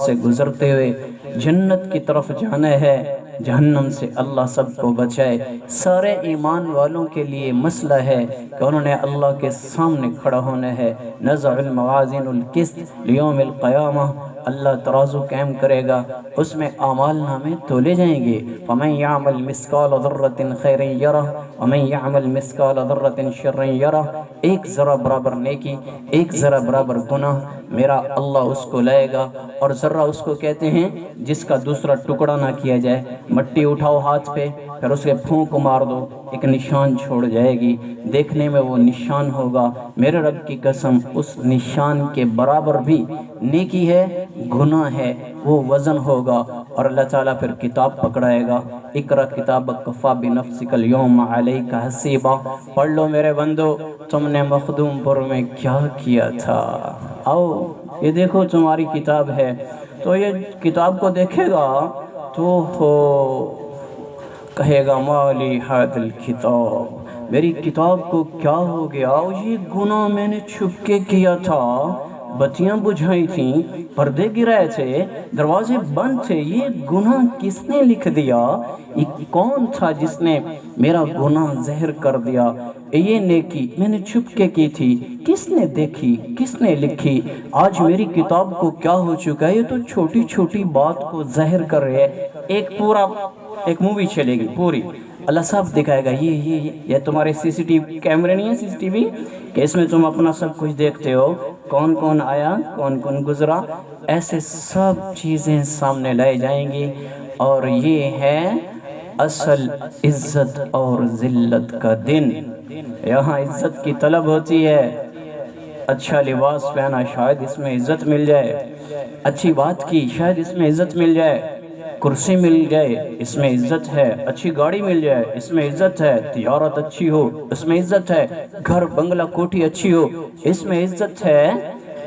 سے گزرتے ہوئے جنت کی طرف جانا ہے، جہنم سے اللہ سب کو بچائے۔ سارے ایمان والوں کے لیے مسئلہ ہے کہ انہوں نے اللہ کے سامنے کھڑا ہونا ہے۔ نزع الموازین القسط لیوم القیامہ، اللہ ترازو قائم کرے گا، اس میں اعمال نامے تولے جائیں گے۔ فمن یعمل مثقال ذرۃ خیرا یرہ ومن یعمل مثقال ذرۃ شرا یرہ، ایک ذرہ برابر نیکی، ایک ذرہ برابر گناہ، میرا اللہ اس کو لائے گا۔ اور ذرہ اس کو کہتے ہیں جس کا دوسرا ٹکڑا نہ کیا جائے۔ مٹی اٹھاؤ ہاتھ پہ، پھر اس کے پھونک مار دو، ایک نشان چھوڑ جائے گی، دیکھنے میں وہ نشان ہوگا، میرے رب کی قسم اس نشان کے برابر بھی نیکی ہے، گناہ ہے، وہ وزن ہوگا۔ اور اللہ تعالیٰ پھر کتاب پکڑائے گا، اقرأ کتابک کفیٰ بنفسک اليوم علیک حسیبا، پڑھ لو میرے بندو تم نے مخدوم پور میں کیا کیا تھا، آؤ یہ دیکھو تمہاری کتاب ہے۔ تو یہ کتاب کو دیکھے گا تو کہے گا مالی حد الکتاب، میری کتاب کو کیا ہو گیا، یہ گناہ میں نے چھپ کے کیا تھا، بتیاں بجھائی تھیں، پردے گرائے تھے، دروازے بند تھے، یہ گناہ کس نے لکھ دیا، یہ کون تھا جس نے میرا گناہ ظاہر کر دیا، یہ نیکی میں نے چھپ کے کی تھی، کس نے دیکھی، کس نے لکھی، آج میری کتاب کو کیا ہو چکا ہے، یہ تو چھوٹی چھوٹی بات کو ظاہر کر رہے ہے۔ ایک مووی چلے گی پوری، اللہ صاحب دکھائے گا یہ تمہارے سی سی ٹی وی کیمرے نہیں ہے، سی سی ٹی وی کہ اس میں تم اپنا سب کچھ دیکھتے ہو، کون کون آیا، کون کون گزرا، ایسے سب چیزیں سامنے لائے جائیں گی۔ اور یہ ہے اصل عزت اور ذلت کا دن۔ یہاں عزت کی طلب ہوتی ہے، اچھا لباس پہنا شاید اس میں عزت مل جائے، اچھی بات کی شاید اس میں عزت مل جائے، کرسی مل جائے اس میں عزت ہے، اچھی گاڑی مل جائے اس میں عزت ہے، تجارت اچھی ہو اس میں عزت ہے، گھر بنگلہ کوٹھی اچھی ہو اس میں عزت ہے،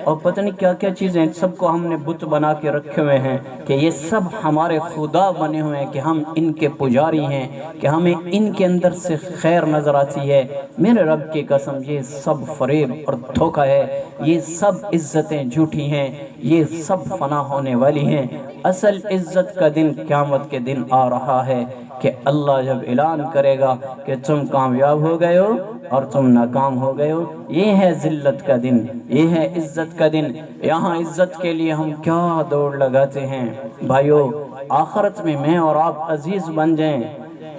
اور پتہ نہیں کیا کیا چیزیں سب کو ہم نے بت بنا کے رکھے ہوئے ہیں کہ یہ سب ہمارے خدا بنے ہوئے ہیں، کہ ہم ان کے پجاری ہیں، کہ ہمیں ان کے اندر سے خیر نظر آتی ہے۔ میرے رب کی قسم یہ سب فریب اور دھوکہ ہے، یہ سب عزتیں جھوٹی ہیں، یہ سب فنا ہونے والی ہیں۔ اصل عزت کا دن قیامت کے دن آ رہا ہے کہ اللہ جب اعلان کرے گا کہ تم کامیاب ہو گئے ہو اور تم ناکام ہو گئے ہو، یہ ہے ذلت کا دن، یہ ہے عزت کا دن۔ یہاں عزت کے لیے ہم کیا دوڑ لگاتے ہیں بھائیو، آخرت میں میں اور آپ عزیز بن جائیں،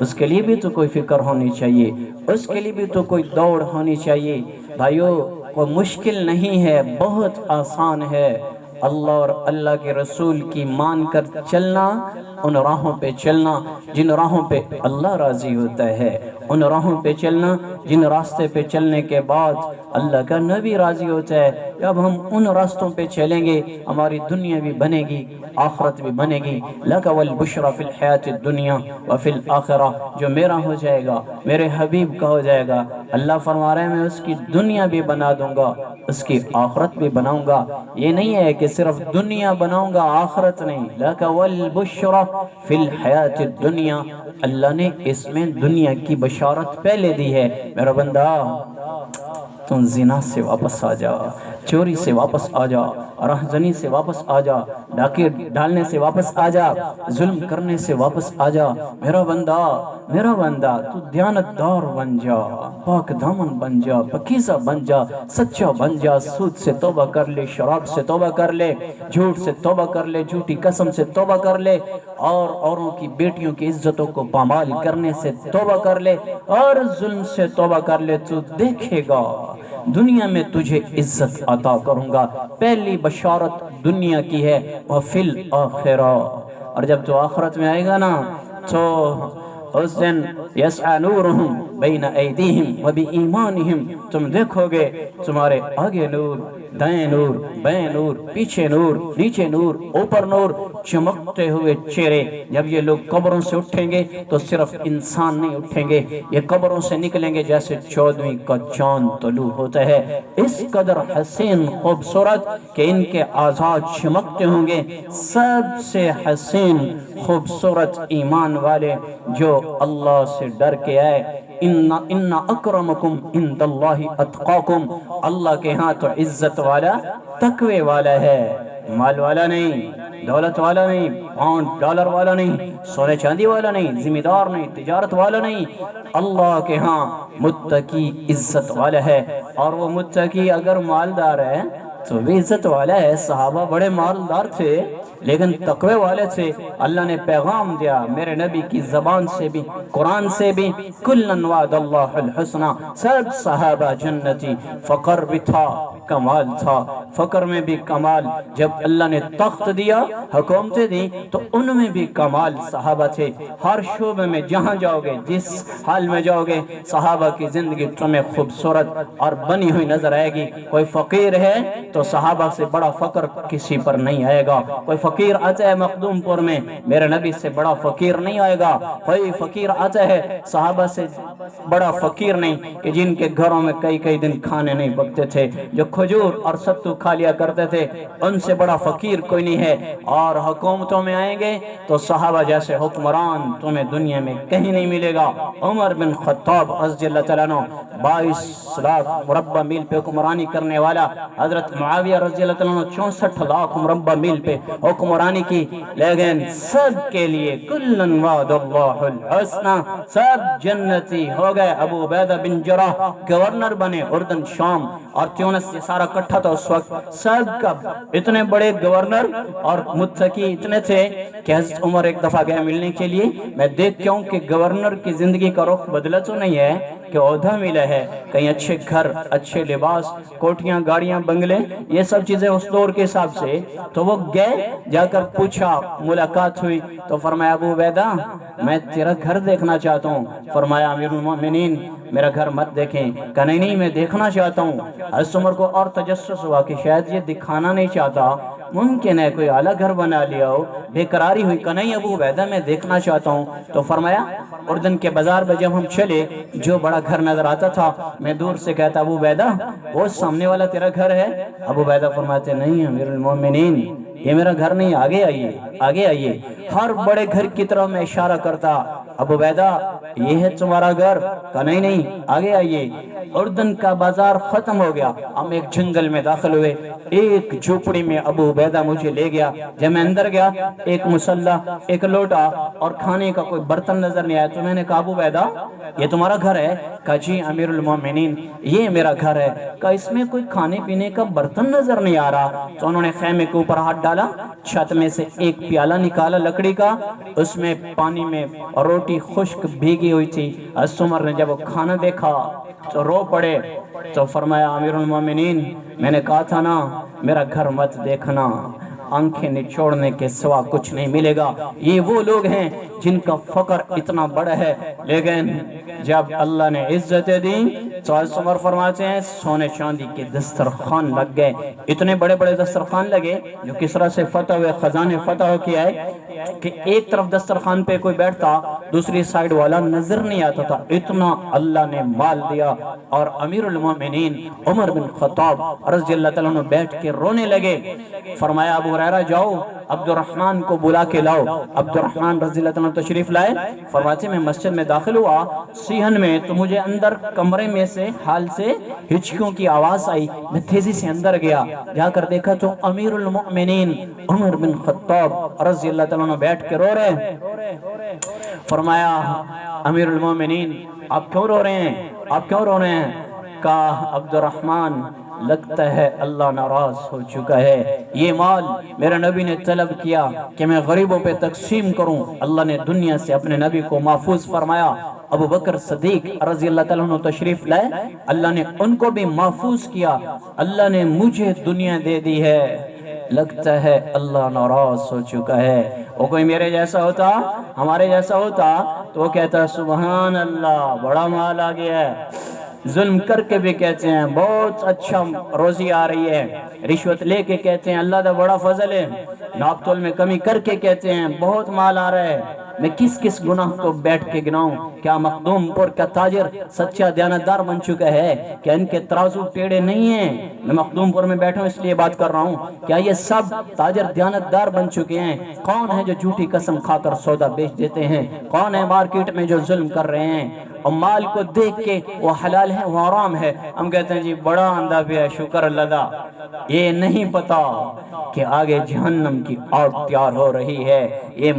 اس کے لیے بھی تو کوئی فکر ہونی چاہیے، اس کے لیے بھی تو کوئی دوڑ ہونی چاہیے بھائیو۔ کوئی مشکل نہیں ہے، بہت آسان ہے، اللہ اور اللہ کے رسول کی مان کر چلنا، ان راہوں پہ چلنا جن راہوں پہ اللہ راضی ہوتا ہے، ان راہوں پہ چلنا جن راستے پہ چلنے کے بعد اللہ کا نبی راضی ہوتا ہے۔ جب ہم ان راستوں پہ چلیں گے ہماری دنیا بھی بنے گی، آخرت بھی بنے گی۔ لَكَ وَالْبُشْرَ فِي الْحَيَاةِ الدُّنْيَا وَفِي الْآخِرَةِ، جو میرا ہو جائے گا، میرے حبیب کا ہو جائے گا، اللہ فرما رہے ہیں میں اس کی دنیا بھی بنا دوں گا، اس کی آخرت بھی بناؤں گا۔ یہ نہیں ہے کہ صرف دنیا بناؤں گا آخرت نہیں، لَكَ وَالْبُشْرَ فِي الْحَيَاةِ الدُّنْيَا، اللہ نے اس میں دنیا کی بشارت پہلے دی ہے۔ میرا بندہ تم زنا سے واپس آ جا، چوری سے واپس آ جا، رہزنی سے واپس آ جا، ڈاکے ڈالنے سے واپس آ جا، ظلم کرنے سے واپس آ جا، میرا بندہ تو دیانتدار بن جا، پاک دامن بن جا، پاکیزہ بن جا، سچا بن جا، سود سے توبہ کر لے، شراب سے توبہ کر لے، جھوٹ سے توبہ کر لے، جھوٹی قسم سے توبہ کر لے، اور اوروں کی بیٹیوں کی عزتوں کو پامال کرنے سے توبہ کر لے، اور ظلم سے توبہ کر لے، تو دیکھے گا دنیا میں تجھے عزت عطا کروں گا۔ پہلی بشارت دنیا کی ہے، وَفِي الْآخِرَةِ، اور جب تو آخرت میں آئے گا نا تو اس دن یسعی نورہم بین ایدیہم وبایمانہم، تم دیکھو گے تمہارے آگے نور، دائیں نور، بائیں نور، پیچھے نور، نیچے نور، اوپر نور، چمکتے ہوئے چہرے۔ جب یہ لوگ قبروں سے اٹھیں گے تو صرف انسان نہیں اٹھیں گے، یہ قبروں سے نکلیں گے جیسے 14ویں کا چاند طلوع ہوتا ہے، اس قدر حسین خوبصورت کہ ان کے اعضاء چمکتے ہوں گے۔ سب سے حسین خوبصورت ایمان والے جو اللہ سے ڈر کے آئے، ان اکرمکم عند اللہ اتقاکم، اللہ کے ہاں تو عزت والا تقوی والا ہے۔ مال والا نہیں، دولت والا نہیں، پاؤنڈ ڈالر والا نہیں، سونے چاندی والا نہیں، ذمہ دار نہیں، تجارت والا نہیں، اللہ کے ہاں متقی عزت والا ہے۔ اور وہ متقی اگر مالدار ہے تو بھی عزت والا ہے۔ صحابہ بڑے مالدار تھے لیکن تقوی والے تھے۔ اللہ نے پیغام دیا میرے نبی کی زبان سے بھی، قرآن سے بھی، کلن وعد اللہ الحسنہ، سب صحابہ جنتی۔ فقر بھی تھا، کمال تھا، فقر میں بھی کمال۔ جب اللہ نے تخت دیا، حکومتیں دی، تو ان میں بھی کمال صحابہ تھے۔ ہر شعبے میں جہاں جاؤ گے، جس حال میں جاؤ گے، صحابہ کی زندگی تمہیں خوبصورت اور بنی ہوئی نظر آئے گی۔ کوئی فقیر ہے تو صحابہ سے بڑا فقر کسی پر نہیں آئے گا۔ کوئی فقیر آتا ہے مخدوم پور میں، میرے نبی سے بڑا فقیر نہیں آئے گا۔ کوئی فقیر آتا ہے صحابہ سے بڑا فقیر نہیں، کہ جن کے گھروں میں کئی کئی دن کھانے نہیں پکتے تھے، جو کھجور اور ستو کھا لیا کرتے تھے، ان سے بڑا فقیر کوئی نہیں ہے۔ اور حکومتوں میں آئیں گے تو صحابہ جیسے حکمران تمہیں دنیا میں کہیں نہیں ملے گا۔ عمر بن خطاب رضی اللہ تعالیٰ عنہ 22 لاکھ مربع میل پہ حکمرانی کرنے والا، حضرت معاویہ رضی اللہ تعالیٰ عنہ 64 لاکھ مربع میل پہ حکمرانی کی، لیکن سب کے لیے کلن وعد اللہ الحسنہ، سب جنتی ہو گئے۔ ابو عبیدہ بن جراح گورنر بنے اردن شام اور تیونس، یہ سارا کٹھا تھا اس وقت، سب کا اتنے بڑے گورنر اور متقی اتنے تھے کہ حضرت عمر ایک دفعہ گئے ملنے کے لیے، میں دیکھ کے ہوں کہ گورنر کی زندگی کا رخ بدلا تو نہیں ہے، کہ عہدہ ملا ہے، کہیں اچھے گھر، اچھے لباس، کوٹیاں، گاڑیاں، بنگلے، یہ سب چیزیں اس دور کے حساب سے۔ تو وہ گئے، جا کر پوچھا، ملاقات ہوئی تو فرمایا ابو عبیدہ میں تیرا گھر دیکھنا چاہتا ہوں۔ فرمایا امیر المومنین میرا گھر مت دیکھیں۔ کہا نہیں نہیں میں دیکھنا چاہتا ہوں۔ حضرت عمر کو اور تجسس ہوا کہ شاید یہ دکھانا نہیں چاہتا، ممکن ہے کوئی اعلیٰ گھر بنا لیا ہو، بے قراری ہوئی۔ کہا نہیں ابو عبیدہ میں دیکھنا چاہتا ہوں۔ تو فرمایا اردن کے بازار میں جب ہم چلے، جو بڑا گھر نظر آتا تھا، میں دور سے کہتا ابو عبیدہ وہ سامنے والا تیرا گھر ہے؟ ابو عبیدہ فرماتے نہیں امیر المومنین یہ میرا گھر نہیں، آگے آئیے، آگے آئیے۔ ہر بڑے گھر کی طرف میں اشارہ کرتا، ابو عبیدہ یہ ہے تمہارا گھر؟ کہا نہیں نہیں آگے آئیے۔ اردن کا بازار ختم ہو گیا، ہم ایک جنگل میں داخل ہوئے، ایک جھوپڑی میں ابو عبیدہ مجھے لے گیا۔ جب میں اندر گیا، ایک مسلح، ایک لوٹا اور کھانے کا کوئی برتن نظر نہیں آیا۔ تو میں نے کہا ابو عبیدہ یہ تمہارا گھر ہے؟ کہا جی امیر المومنین یہ میرا گھر ہے۔ کہا اس میں کوئی کھانے پینے کا برتن نظر نہیں آ رہا۔ تو انہوں نے خیمے کے اوپر ہاتھ ڈالا، چھت میں سے ایک پیالہ نکالا لکڑی کا، اس میں پانی میں روٹی خشک بھیگی ہوئی تھی۔ حضرت عمر نے جب وہ کھانا دیکھا تو رو پڑے، تو فرمایا امیر المومنین میں نے کہا تھا نا میرا گھر مت دیکھنا، آنکھیں نچوڑنے کے سوا کچھ نہیں ملے گا۔ یہ وہ لوگ ہیں جن کا فقر اتنا بڑا ہے، لیکن جب اللہ نے عزتیں دیں تو حضرت عمر فرماتے ہیں سونے چاندی کے دسترخوان لگ گئے، اتنے بڑے بڑے دسترخوان لگے جو کسرا سے فتح ہوئے، خزانے فتح ہو کے آئے، کہ ایک طرف دسترخوان پہ کوئی بیٹھتا دوسری سائیڈ والا نظر نہیں آتا تھا، اتنا اللہ نے مال دیا۔ اور امیر المومنین عمر بن خطاب رضی اللہ تعالیٰ عنہ بیٹھ کے رونے لگے۔ فرمایا ابو ہریرہ جاؤ عبد الرحمن کو بلا کے لاؤ۔ عبد الرحمن رضی اللہ تعالیٰ عنہ تشریف لائے۔ فرماتے میں مسجد میں داخل ہوا سیہن میں، تو مجھے اندر کمرے میں سے حال سے ہچکیوں کی آواز آئی، میں تیزی سے اندر گیا، جا کر دیکھا تو امیر المؤمنین عمر بن خطاب رضی اللہ تعالیٰ عنہ بیٹھ کے رو رہے ہیں۔ فرمایا امیر المومنین آپ کیوں رو رہے ہیں، آپ کیوں رو رہے ہیں؟ کہا عبد الرحمن لگتا ہے اللہ ناراض ہو چکا ہے، یہ مال میرے نبی نے طلب کیا کہ میں غریبوں پہ تقسیم کروں، اللہ نے دنیا سے اپنے نبی کو محفوظ فرمایا۔ ابو بکر صدیق رضی اللہ تعالیٰ عنہ تشریف لائے، اللہ نے ان کو بھی محفوظ کیا، اللہ نے مجھے دنیا دے دی ہے، لگتا ہے اللہ ناراض ہو چکا ہے۔ وہ کوئی میرے جیسا ہوتا، ہمارے جیسا ہوتا تو وہ کہتا سبحان اللہ بڑا مال آ گیا ہے، ظلم کر کے بھی کہتے ہیں بہت اچھا روزی آ رہی ہے، رشوت لے کے کہتے ہیں اللہ دا بڑا فضل ہے، ناپ تول میں کمی کر کے کہتے ہیں بہت مال آ رہا ہے، میں کس کس گناہ کو بیٹھ کے گناؤں؟ کیا مخدوم پور کا تاجر سچا دیانتدار بن چکا ہے؟ کیا ان کے ترازو ٹیڑے نہیں ہیں؟ میں مخدوم پور میں بیٹھا ہوں اس لیے بات کر رہا ہوں، کیا یہ سب تاجر دیانتدار بن چکے ہیں؟ کون ہے جو جھوٹی قسم کھا کر سودا بیچ دیتے ہیں؟ کون ہے مارکیٹ میں جو ظلم کر رہے ہیں اور مال کو دیکھ کے وہ حلال ہے وہ حرام ہے؟ ہم کہتے ہیں جی بڑا اندھا بھی ہے، شکر اللہ دا۔ یہ نہیں پتا کہ آگے جہنم کی آگ تیار ہو رہی ہے۔ یہ